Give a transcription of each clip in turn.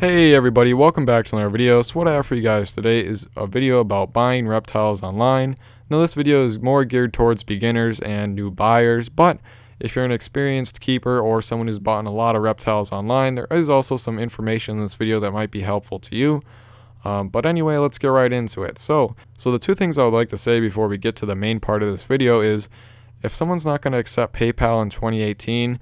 Hey everybody, welcome back to another video. So what I have for you guys today is a video about buying reptiles online. Now this video is more geared towards beginners and new buyers, but if you're an experienced keeper or someone who's bought a lot of reptiles online, there is also some information in this video that might be helpful to you. But anyway, let's get right into it. So the two things I would like to say before we get to the main part of this video is if someone's not going to accept PayPal in 2018,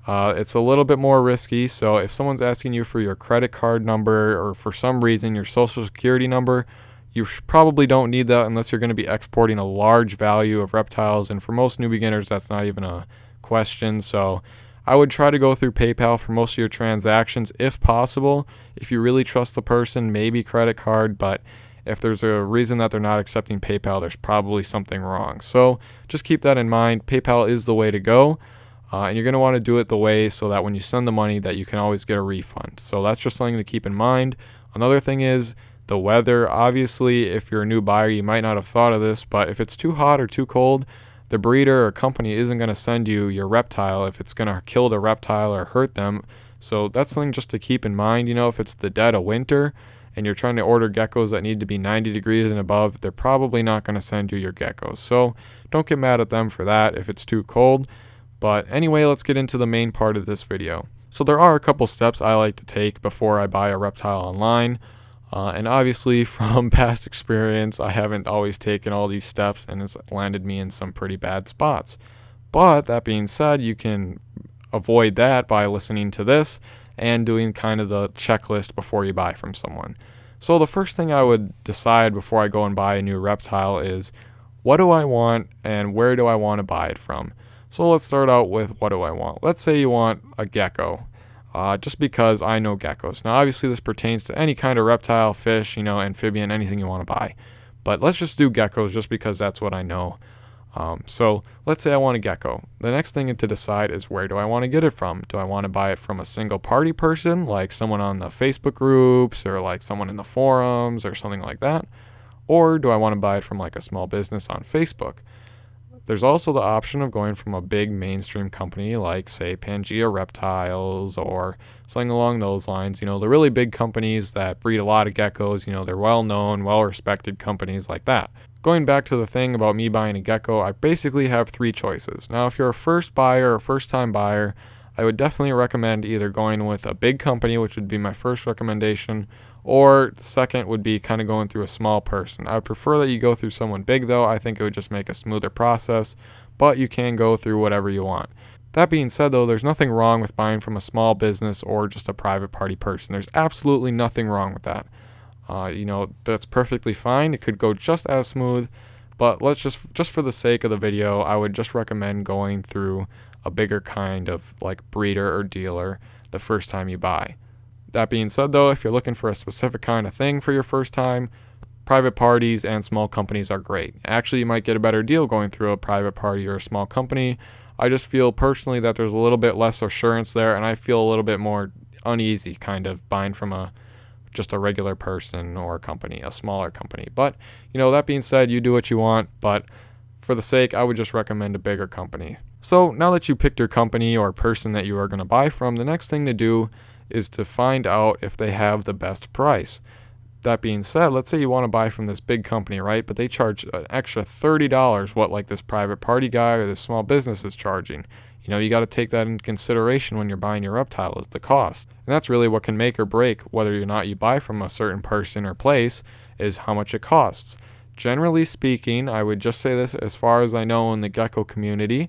it's a little bit more risky. So if someone's asking you for your credit card number or for some reason your social security number, you probably don't need that unless you're going to be exporting a large value of reptiles. And for most new beginners, that's not even a question. So I would try to go through PayPal for most of your transactions if possible. If you really trust the person, maybe credit card, but if there's a reason that they're not accepting PayPal, there's probably something wrong. So just keep that in mind. PayPal is the way to go. And you're going to want to do it the way so that when you send the money that you can always get a refund. So that's just something to keep in mind. Another thing is the weather. Obviously, if you're a new buyer, you might not have thought of this, but if it's too hot or too cold, the breeder or company isn't going to send you your reptile if it's going to kill the reptile or hurt them. So that's something just to keep in mind. You know, if it's the dead of winter and you're trying to order geckos that need to be 90 degrees and above, they're probably not going to send you your geckos. So don't get mad at them for that if it's too cold. But anyway, let's get into the main part of this video. So there are a couple steps I like to take before I buy a reptile online. And obviously from past experience, I haven't always taken all these steps and it's landed me in some pretty bad spots. But that being said, you can avoid that by listening to this and doing kind of the checklist before you buy from someone. So the first thing I would decide before I go and buy a new reptile is what do I want and where do I want to buy it from? So let's start out with what do I want. Let's say you want a gecko, just because I know geckos. Now obviously this pertains to any kind of reptile, fish, amphibian, anything you want to buy. But let's just do geckos just because that's what I know. So let's say I want a gecko. The next thing to decide is where do I want to get it from? Do I want to buy it from a single party person, like someone on the Facebook groups or like someone in the forums or something like that? Or do I want to buy it from like a small business on Facebook? There's also the option of going from a big mainstream company like, say, Pangea Reptiles or something along those lines. You know, the really big companies that breed a lot of geckos, they're well-known, well-respected companies like that. Going back to the thing about me buying a gecko, I basically have three choices. Now, if you're a first buyer or first-time buyer, I would definitely recommend either going with a big company, which would be my first recommendation, or the second would be kind of going through a small person. I would prefer that you go through someone big though. I think it would just make a smoother process, but you can go through whatever you want. That being said though, there's nothing wrong with buying from a small business or just a private party person. There's absolutely nothing wrong with that. That's perfectly fine. It could go just as smooth, but let's just for the sake of the video, I would just recommend going through a bigger kind of like breeder or dealer the first time you buy. That being said though, if you're looking for a specific kind of thing for your first time, private parties and small companies are great. Actually, you might get a better deal going through a private party or a small company. I just feel personally that there's a little bit less assurance there, and I feel a little bit more uneasy kind of buying from just a regular person or a company, a smaller company. But, that being said, you do what you want, but for the sake, I would just recommend a bigger company. So now that you picked your company or person that you are going to buy from, the next thing to do is to find out if they have the best price. That being said, let's say you want to buy from this big company, right? But they charge an extra $30 what like this private party guy or this small business is charging. You got to take that into consideration when you're buying your reptile is the cost. And that's really what can make or break whether or not you buy from a certain person or place is how much it costs. Generally speaking, I would just say this as far as I know in the gecko community,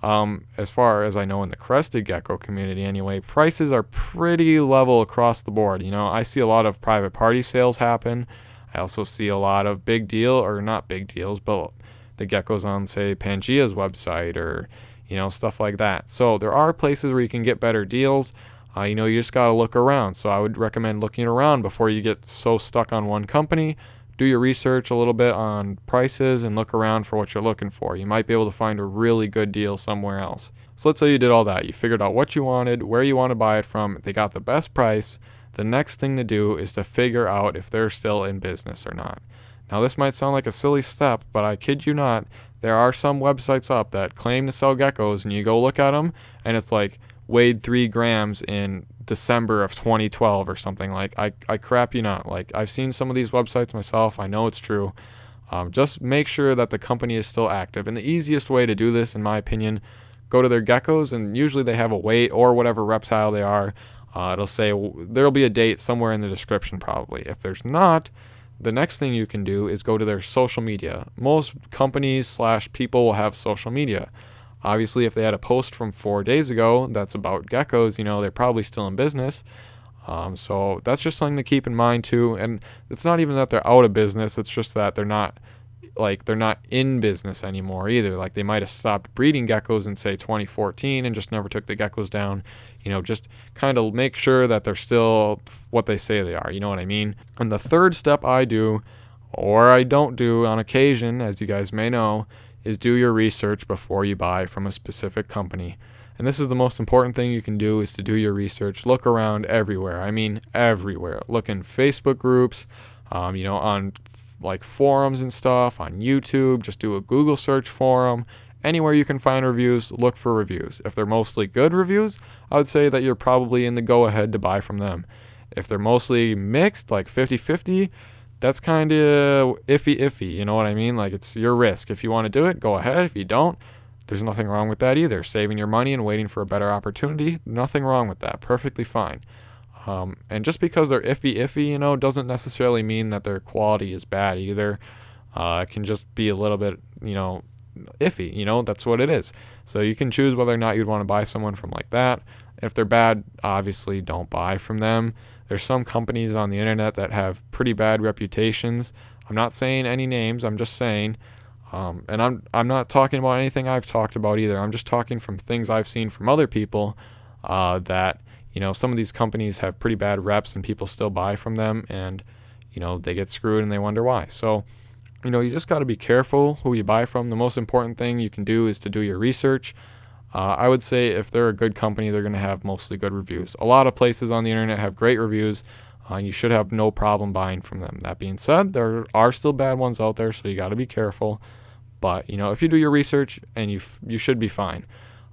as far as I know in the crested gecko community anyway, prices are pretty level across the board. I see a lot of private party sales happen. I also see a lot of big deal, or not big deals, but the geckos on, say, Pangea's website or, stuff like that. So there are places where you can get better deals. You just got to look around. So I would recommend looking around before you get so stuck on one company. Do your research a little bit on prices and look around for what you're looking for. You might be able to find a really good deal somewhere else. So let's say you did all that. You figured out what you wanted, where you want to buy it from. They got the best price. The next thing to do is to figure out if they're still in business or not. Now this might sound like a silly step, but I kid you not, there are some websites up that claim to sell geckos and you go look at them and it's like, weighed 3 grams in December of 2012 or something. Like, I crap you not. Like, I've seen some of these websites myself. I know it's true. Just make sure that the company is still active. And the easiest way to do this, in my opinion, go to their geckos, and usually they have a weight or whatever reptile they are. It'll say there'll be a date somewhere in the description probably. If there's not, the next thing you can do is go to their social media. Most companies / people will have social media. Obviously, if they had a post from 4 days ago that's about geckos, they're probably still in business. So that's just something to keep in mind too. And it's not even that they're out of business. It's just that they're not in business anymore either. Like, they might have stopped breeding geckos in, say, 2014 and just never took the geckos down. Just kind of make sure that they're still what they say they are. You know what I mean? And the third step I do, or I don't do on occasion, as you guys may know, is do your research before you buy from a specific company. And this is the most important thing you can do, is to do your research. Look around everywhere. I mean, everywhere. Look in Facebook groups, on like forums and stuff, on YouTube. Just do a Google search for them. Anywhere you can find reviews, look for reviews. If they're mostly good reviews, I would say that you're probably in the go-ahead to buy from them. If they're mostly mixed, like 50-50, that's kind of iffy, you know what I mean? Like, it's your risk. If you want to do it, go ahead. If you don't, there's nothing wrong with that either. Saving your money and waiting for a better opportunity, nothing wrong with that. Perfectly fine. And just because they're iffy, doesn't necessarily mean that their quality is bad either. It can just be a little bit, iffy, that's what it is. So you can choose whether or not you'd want to buy someone from like that. If they're bad, obviously don't buy from them. There's some companies on the internet that have pretty bad reputations. I'm not saying any names, I'm just saying, and I'm not talking about anything I've talked about either. I'm just talking from things I've seen from other people, that, some of these companies have pretty bad reps and people still buy from them, and, they get screwed and they wonder why. So, you just got to be careful who you buy from. The most important thing you can do is to do your research. I would say if they're a good company, they're going to have mostly good reviews. A lot of places on the internet have great reviews. You should have no problem buying from them. That being said, there are still bad ones out there, so you got to be careful. But, if you do your research, and you should be fine.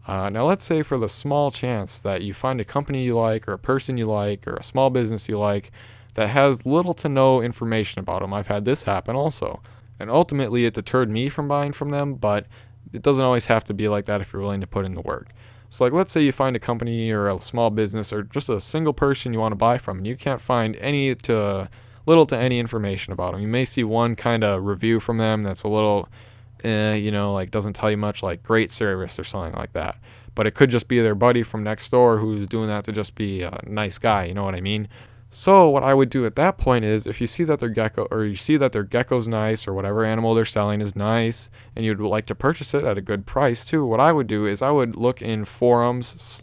Now, let's say for the small chance that you find a company you like, or a person you like, or a small business you like that has little to no information about them. I've had this happen also. And ultimately, it deterred me from buying from them, but it doesn't always have to be like that if you're willing to put in the work. So, like, let's say you find a company or a small business or just a single person you want to buy from, and you can't find little to any information about them. You may see one kind of review from them that's a little, doesn't tell you much, like great service or something like that. But it could just be their buddy from next door who's doing that to just be a nice guy, you know what I mean? So what I would do at that point is, if you see that their gecko's nice, or whatever animal they're selling is nice, and you'd like to purchase it at a good price too, what I would do is I would look in forums /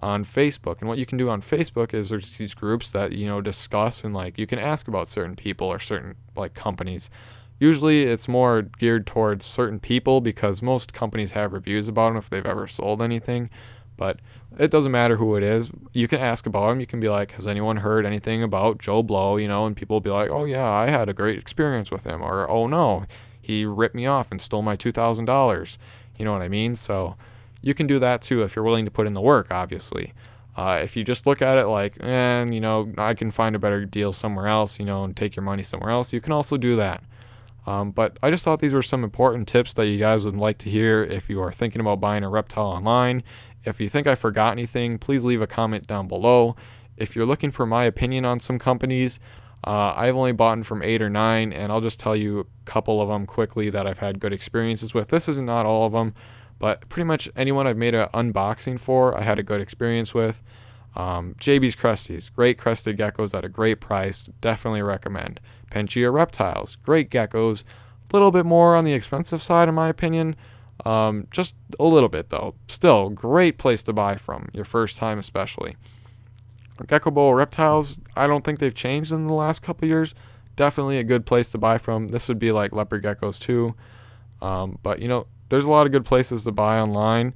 on Facebook. And what you can do on Facebook is there's these groups that, discuss, and like you can ask about certain people or certain like companies. Usually it's more geared towards certain people because most companies have reviews about them if they've ever sold anything. But it doesn't matter who it is. You can ask about them. You can be like, has anyone heard anything about Joe Blow? And people will be like, oh yeah, I had a great experience with him. Or, oh no, he ripped me off and stole my $2,000. You know what I mean? So you can do that too if you're willing to put in the work, obviously. If you just look at it like, I can find a better deal somewhere else, and take your money somewhere else, you can also do that. But I just thought these were some important tips that you guys would like to hear if you are thinking about buying a reptile online. If you think I forgot anything, please leave a comment down below. If you're looking for my opinion on some companies, I've only bought from 8 or 9, and I'll just tell you a couple of them quickly that I've had good experiences with. This is not all of them, but pretty much anyone I've made an unboxing for, I had a good experience with. JB's Cresties, great crested geckos at a great price, definitely recommend. Pangea Reptiles, great geckos, a little bit more on the expensive side in my opinion. Just a little bit though. Still, great place to buy from, your first time especially. Gecko Bowl Reptiles, I don't think they've changed in the last couple years. Definitely a good place to buy from. This would be like leopard geckos too. But there's a lot of good places to buy online.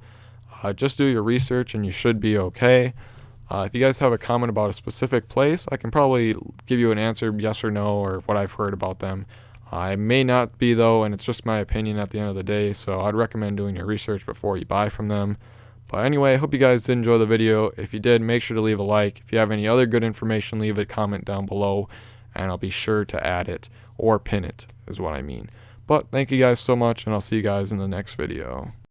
Just do your research and you should be okay. If you guys have a comment about a specific place, I can probably give you an answer, yes or no, or what I've heard about them. I may not be though, and it's just my opinion at the end of the day, so I'd recommend doing your research before you buy from them. But anyway, I hope you guys did enjoy the video. If you did, make sure to leave a like. If you have any other good information, leave a comment down below, and I'll be sure to add it, or pin it, is what I mean. But thank you guys so much, and I'll see you guys in the next video.